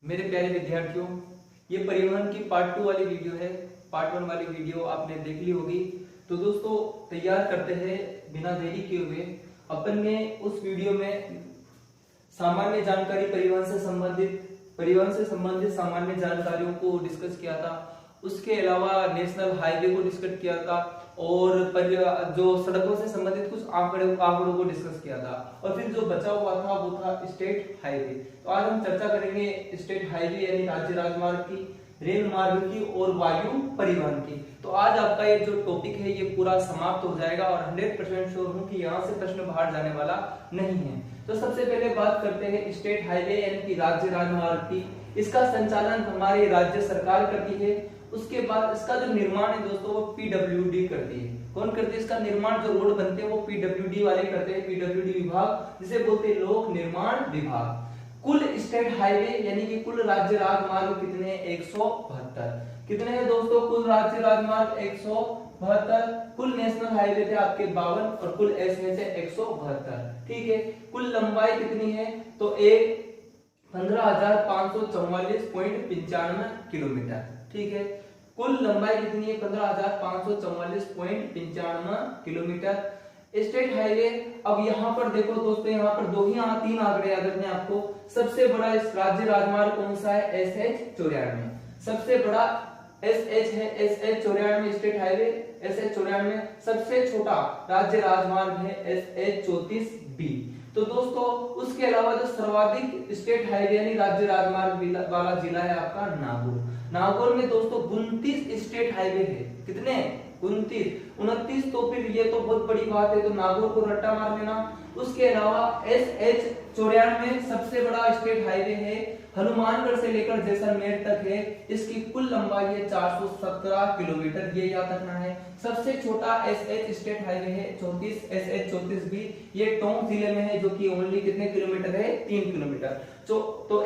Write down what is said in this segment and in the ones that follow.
मेरे प्यारे विद्यार्थियों, ये परिवहन की पार्ट 2 वाली वीडियो है। पार्ट 1 वाली वीडियो आपने देख ली होगी। तो दोस्तों तैयार करते हैं बिना देरी किए हुए। अपन ने उस वीडियो में सामान्य जानकारी परिवहन से संबंधित सामान्य जानकारियों को डिस्कस किया था। उसके अलावा नेशनल हाईवे को डिस्कस किया था और जो सड़कों से संबंधित कुछ आंकड़ों को डिस्कस किया था। और फिर जो बचा हुआ था वो था स्टेट हाईवे। तो आज हम चर्चा करेंगे स्टेट हाईवे यानी राज्य राजमार्ग की, रेल मार्ग की और वायु परिवहन की। तो आज आपका ये जो टॉपिक है ये पूरा समाप्त हो जाएगा और 100% श्योर हूं कि यहाँ से प्रश्न बाहर जाने वाला नहीं है। तो सबसे पहले बात करते हैं स्टेट हाईवे यानी कि राज्य राजमार्ग की। इसका संचालन हमारी राज्य सरकार करती है। उसके बाद इसका जो निर्माण है दोस्तों वो पीडब्ल्यूडी करती है। कौन करती है इसका निर्माण? जो रोड बनते हैं वो पीडब्ल्यूडी वाले करते हैं। पीडब्ल्यूडी विभाग, जिसे बोलते हैं लोक निर्माण विभाग। कुल स्टेट हाईवे यानी कि कुल राज्य राजमार्ग कितने? 172। कितने हैं दोस्तों? कुल राज्य राजमार्ग 172। कुल नेशनल हाईवे थे आपके 52 और कुल एसएच है 172। ठीक है। कुल लंबाई कितनी है? तो 15,544.95 किलोमीटर। ठीक है। कुल लंबाई कितनी है? 15,544.95 किलोमीटर। स्टेट हाईवे, अब यहाँ पर देखो दोस्तों, यहाँ पर तीन आंकड़े याद रखने आपको। सबसे बड़ा इस राज्य राजमार्ग कौन सा है? SH 94। सबसे बड़ा SH है, SH 94 स्टेट हाईवे, SH 94। सबसे छोटा राज्य राजमार्ग है SH 34B। तो दोस्तों उसके अलावा जो सर्वाधिक स्टेट हाईवे यानी राज्य राजमार्ग वाला जिला है आपका नागौर। नागौर में दोस्तों 29 स्टेट हाईवे है। कितने? 29। तो फिर ये तो बहुत बड़ी बात है, तो नागौर को रट्टा मार लेना। उसके अलावा SH 94 सबसे बड़ा स्टेट हाईवे है, हनुमानगढ़ से लेकर जैसलमेर तक है। इसकी कुल लंबाई है 417 किलोमीटर, ये याद रखना है। सबसे छोटा SH स्टेट हाईवे है 34, SH 34B। ये टोंक जिले में है, जो कि ओनली कितने किलोमीटर है? 3 किलोमीटर। तो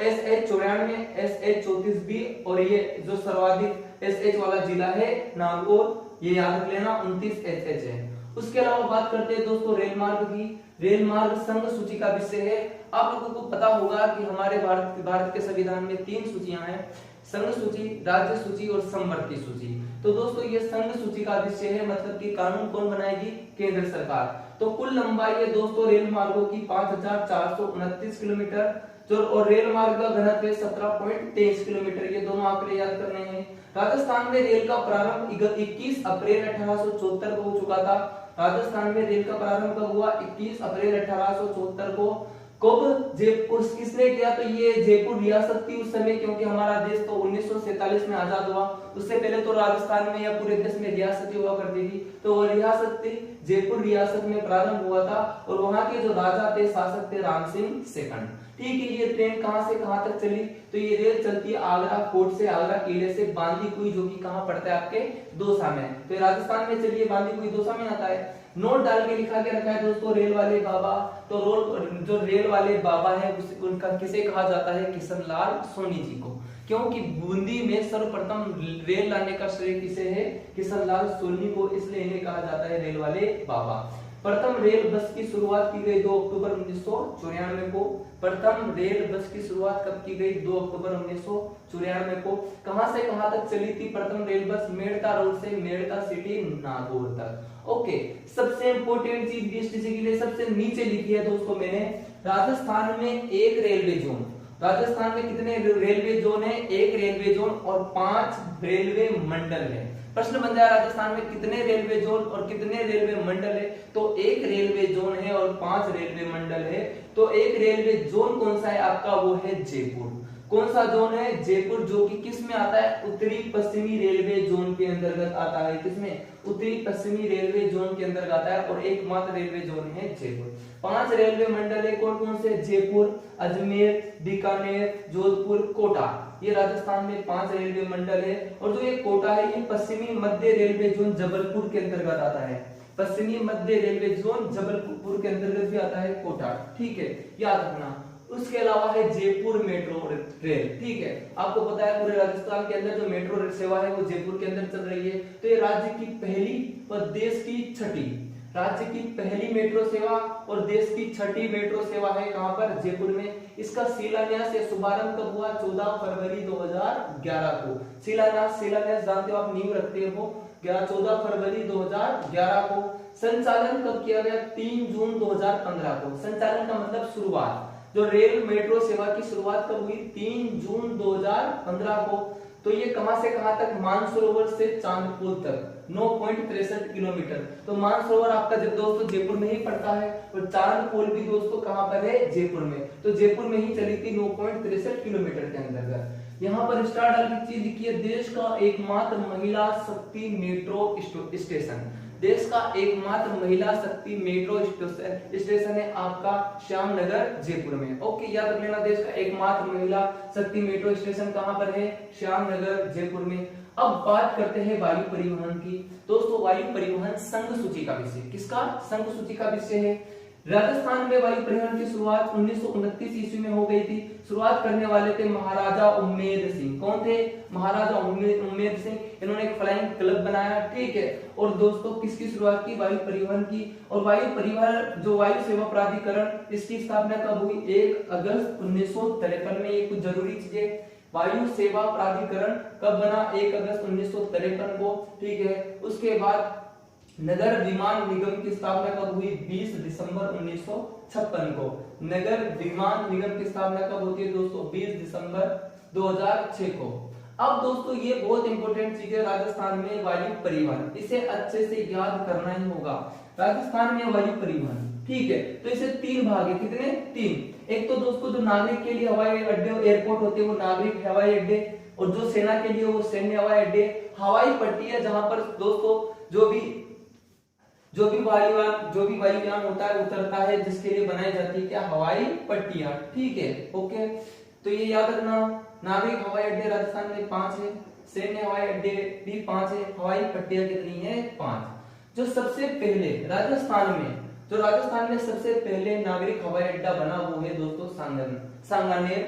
SH 94, SH 34B और ये जो सर्वाधिक SH वाला जिला है नागौर, ये याद रख लेना, 29 SH है। उसके अलावा बात करते हैं दोस्तों रेल मार्ग की। रेल मार्ग संघ सूची का विषय है। आप लोगों को पता होगा कि हमारे भारत के संविधान में 3 सूचियां हैं: संघ सूची, राज्य सूची और समवर्ती सूची। तो दोस्तों ये संघ सूची का विषय है, मतलब कि कानून कौन बनाएगी? केंद्र सरकार। तो कुल लंबाई है दोस्तों रेल मार्गों की 5,429 किलोमीटर, जो और रेल मार्ग का घनत्व 17.23 किलोमीटर। ये दोनों आंकड़े याद करने हैं। राजस्थान में रेल का प्रारंभ 21 अप्रैल 1874 को हो चुका था। राजस्थान में रेल का प्रारंभ कब हुआ? 21 अप्रैल 1874 को। कब? जयपुर। किसने किया? तो ये जयपुर रियासत थी उस समय, क्योंकि हमारा देश तो 1947 में आजाद हुआ। उससे पहले तो राजस्थान में या पूरे देश में रियासतें हुआ करती थी। तो वो रियासत थी, जयपुर रियासत में प्रारंभ हुआ था। और वहां के जो राजा थे, शासक थे, राम सिंह सेकंड। ठीक है। ये ट्रेन कहां से कहां तक चली? तो ये रेल चलती है आगरा फोर्ट से, आगरा किले से बांदीकुई, जो कि कहां पड़ता है? आपके दौसा में। तो राजस्थान में चलिए, बांदीकुई दौसा में आता है। नोट डाल के लिखा के रखा है दोस्तों रेल वाले बाबा। तो जो रेल वाले बाबा है उनका किसे कहा जाता है? किशन लाल सोनी जी को। क्योंकि बूंदी में सर्वप्रथम रेल लाने का श्रेय किसे है? किशन लाल सोनी को, इसलिए इन्हें कहा जाता है रेल वाले बाबा। प्रथम रेल बस की शुरुआत की गई 2 अक्टूबर 1994 को। प्रथम रेल बस की शुरुआत कब की गई? 2 अक्टूबर 1994 को। कहां से कहां तक चली थी प्रथम रेल बस? मेड़ता रोड से मेड़ता सिटी नागौर तक। ओके। सबसे इंपोर्टेंट चीज बीएसटीसी के लिए सबसे नीचे लिखी है दोस्तों मैंने, राजस्थान में एक रेलवे जोन। राजस्थान में कितने रेलवे जोन है? एक रेलवे जोन और 5 रेलवे मंडल है। प्रश्न बन जाए राजस्थान में कितने रेलवे जोन और कितने रेलवे मंडल है? तो एक रेलवे जोन है और 5 रेलवे मंडल है। तो एक रेलवे जोन कौन सा है आपका? वो है जयपुर। कौन सा जोन है? जयपुर, जो कि किस में आता है? उत्तरी पश्चिमी रेलवे जोन के अंतर्गत आता है। किसमें? उत्तरी पश्चिमी रेलवे जोन के अंतर्गत आता है और एकमात्र रेलवे जोन है जयपुर। 5 रेलवे मंडल है, कौन कौन से? जयपुर, अजमेर, बीकानेर, जोधपुर, कोटा। ये राजस्थान में 5 रेलवे मंडल है। और जो ये कोटा है ये पश्चिमी मध्य रेलवे जोन जबलपुर के अंतर्गत आता है। पश्चिमी मध्य रेलवे जोन जबलपुर के अंतर्गत भी आता है कोटा। ठीक है, याद रखना। उसके अलावा है जयपुर मेट्रो रेल। ठीक है, आपको पता है पूरे राजस्थान के अंदर जो मेट्रो सेवा है वो जयपुर के अंदर चल रही है। तो ये राज्य की पहली और देश की छठी राज्य की पहली मेट्रो सेवा और देश की छठी मेट्रो सेवा है कहां पर, जयपुर में। इसका शिलान्यास या शुभारंभ कब हुआ, 14 फरवरी 2011 को। शिलान्यास जानते हो आप, नींव रखते हो, 14 फरवरी 2011 को। संचालन कब किया गया, 3 जून 2015 को। संचालन का मतलब शुरुआत, जो रेल मेट्रो सेवा की शुरुआत कब हुई, 3 जून 2015 को। तो ये कहां से कहां तक, मानसरोवर से चांदपुर तक 9.63 किलोमीटर। तो मानसरोवर आपका जब दोस्तों जयपुर में ही पड़ता है, और चांदपुर भी दोस्तों कहां पर है, जयपुर में। तो जयपुर में ही चली थी 9.63 किलोमीटर के अंतर्गत। यहाँ पर स्टार डाल की चीज लिखी है, देश का एकमात्र महिला शक्ति मेट्रो स्टेशन। देश का एकमात्र महिला शक्ति मेट्रो स्टेशन है आपका श्यामनगर जयपुर में। ओके, याद रख लेना, देश का एकमात्र महिला शक्ति मेट्रो स्टेशन कहां पर है, श्यामनगर जयपुर में। अब बात करते हैं वायु परिवहन की। दोस्तों वायु परिवहन संघ सूची का विषय, किसका, संघ सूची का विषय है। राजस्थान में वायु परिवहन की शुरुआत 1929 ईस्वी में हो गई थी। शुरुआत करने वाले थे महाराजा उम्मेद सिंह। कौन थे, महाराजा उम्मेद सिंह। इन्होंने एक फ्लाइंग क्लब बनाया, ठीक है। और दोस्तों किसकी शुरुआत की, वायु परिवहन की। और वायु परिवहन जो वायु सेवा प्राधिकरण, इसकी स्थापना कब हुई, 1 अगस्त 1953 में। ये कुछ जरूरी चीजें, वायु सेवा प्राधिकरण कब बना, 1 अगस्त 1953 को, ठीक है। उसके बाद नगर विमान निगम की स्थापना कब हुई, 20 दिसंबर 1956 को। नगर विमान निगम की स्थापना कब होती है दोस्तों, 20 दिसंबर 2006 को। अब दोस्तों ये बहुत इंपॉर्टेंट चीज है, राजस्थान में वायु परिवहन, इसे अच्छे से याद करना ही होगा। राजस्थान में वायु परिवहन, ठीक है। तो इसे 3 भाग है, कितने, 3। एक तो दोस्तों जो नागरिक के लिए हवाई अड्डे और एयरपोर्ट होते हैं वो नागरिक हवाई अड्डे, और जो सेना के लिए वो सैन्य हवाई अड्डे। हवाई पट्टी है जहां पर दोस्तों जो भी वायुयान होता है उतरता है, जिसके लिए बनाई जाती है क्या, हवाई पट्टियां, ठीक है। ओके, तो ये याद रखना, नागरिक हवाई अड्डे राजस्थान में 5 है, सैन्य हवाई अड्डे भी 5 है, हवाई पट्टियां कितनी है, 5। जो सबसे पहले राजस्थान में सबसे पहले नागरिक हवाई अड्डा बना वो है दोस्तों सांगानेर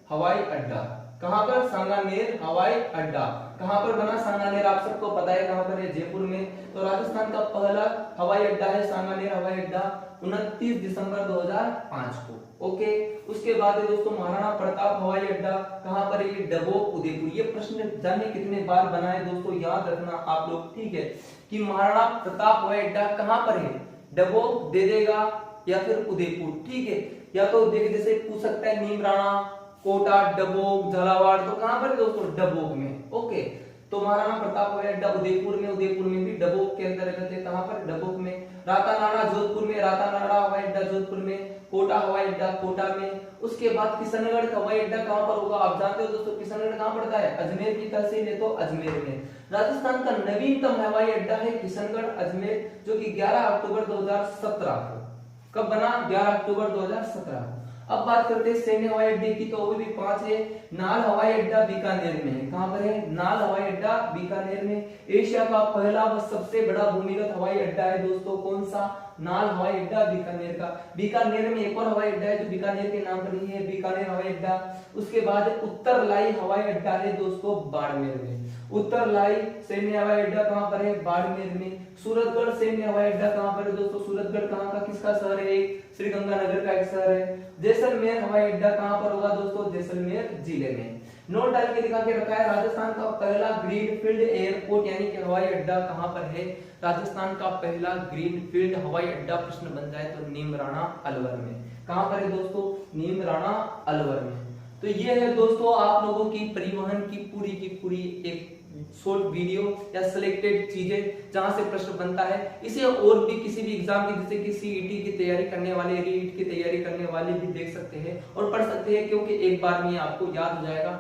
हवाई अड्डा। कहां पर, सांगानेर हवाई अड्डा कहां पर बना, सांगानेर आप सबको पता है कहां पर है, जयपुर में। तो राजस्थान का पहला हवाई अड्डा है सांगानेर हवाई अड्डा, 29 दिसंबर 2005 को। ओके, उसके बाद है दोस्तों महाराणा प्रताप हवाई अड्डा, कहां पर है, डबोक उदयपुर। ये प्रश्न जाने कितने बार बना है दोस्तों, याद रखना आप लोग, ठीक है, कि महाराणा प्रताप हवाई अड्डा कहां पर है, डबोक दे देगा या फिर उदयपुर, ठीक है। या तो देख जैसे पूछ सकता है नीमराणा, कोटा, डबोक, झालावाड़, तो कहां पर दोस्तों, डबोक में। ओके, तो महाराणा प्रताप हवाई अड्डा उदयपुर में भी डबोक के अंतर्गत है, कहां पर, डबोक में। रातानाडा जोधपुर में, रातानाडा हवाई अड्डा जोधपुर में। कोटा हवाई अड्डा कोटा में। उसके बाद किशनगढ़ हवाई अड्डा कहां पर होगा, आप जानते हो दोस्तों किशनगढ़ कहां पड़ता है, अजमेर की तहसील है तो अजमेर में। राजस्थान का नवीनतम हवाई अड्डा है किशनगढ़ अजमेर, जो कि 11 अक्टूबर 2017 को, कब बना, 11 अक्टूबर 2017। अब बात करते हैं सैन्य हवाई अड्डे की, तो वो भी 5 है। नाल हवाई अड्डा बीकानेर में है, कहां पर है, नाल हवाई अड्डा बीकानेर में। एशिया का पहला व सबसे बड़ा भूमिगत हवाई अड्डा है दोस्तों, कौन सा, नाल हवाई अड्डा बीकानेर का। बीकानेर में एक और हवाई अड्डा है जो बीकानेर के नाम पर ही है, बीकानेर हवाई अड्डा। उसके बाद उत्तर लाई हवाई अड्डा है दोस्तों बाड़मेर में। उत्तर लाई सैन्य हवाई अड्डा कहां पर है, बाड़मेर में। सूरतगढ़ सैन्य हवाई अड्डा कहां पर है दोस्तों, सूरतगढ़ कहां का, किसका शहर है, श्रीगंगानगर का एक शहर है। जैसलमेर हवाई अड्डा कहां पर होगा दोस्तों, जैसलमेर जिले में। नोट डाल के दिखा के रखा है, राजस्थान का पहला ग्रीनफील्ड एयरपोर्ट यानी कि हवाई अड्डा कहां पर है, राजस्थान का पहला ग्रीनफील्ड हवाई अड्डा प्रश्न बन जाए तो नीमराणा अलवर में। कहां पर है दोस्तों, नीमराणा अलवर में। तो ये है दोस्तों आप लोगों की परिवहन की पूरी एक शॉर्ट वीडियो या सिलेक्टेड चीजें जहां से प्रश्न बनता है। इसे और भी किसी भी एग्जाम की, जैसे कि सीईटी की तैयारी करने वाले, रीट की तैयारी करने वाले भी देख सकते हैं और पढ़ सकते हैं, क्योंकि एक बार में आपको याद हो जाएगा।